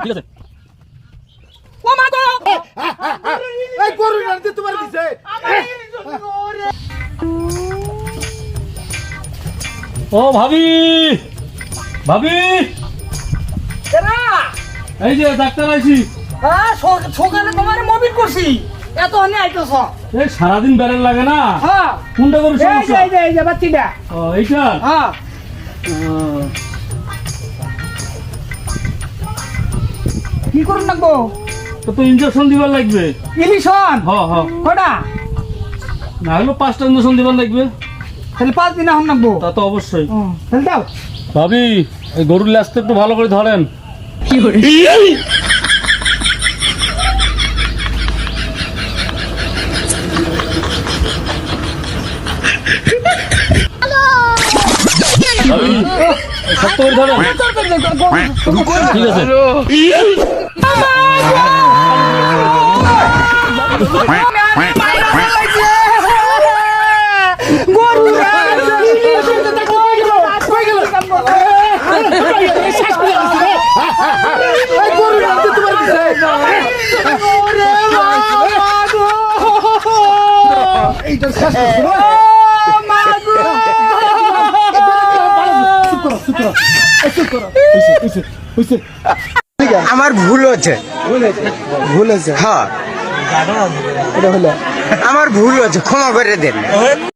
ঠিক আছে। ও মা গো এই গরু রাতে তোমার দিছে ও ভাবি, ভাবি, এরা এই যে ডাক্তার আইছি। হ্যাঁ সকালে তোমার মোবিল করছি এত হনে আইতেছ। এই সারাদিন বেড়ার লাগে না। হ্যাঁ কোনটা করে এই যে সমস্যা? এই যে বাচ্চিটা। ও এইটা। হ্যাঁ কি করুন লাগবো? তো ইনজেকশন দিবার লাগবে। ইলিশন হ্যাঁ হ্যাঁ, কটা? না হলে 5টা ইনজেকশন দিবার লাগবে। তাহলে 5 দিন এখন লাগবো। তা তো অবশ্যই। তাহলে দাও। ভাবি এই গরুর ল্যাসটা একটু ভালো করে ধরেন। কি করে? ভাবি শক্ত করে ধরেন। ঠিক আছে। এই গরু রাতে তোমার দিছে এইটা শেষ করছো না? চুপ করো হইছে আমার ভুল হচ্ছে ভুল হয়েছে হ্যাঁ এটা হলো আমার ভুল হচ্ছে ক্ষমা করে দেন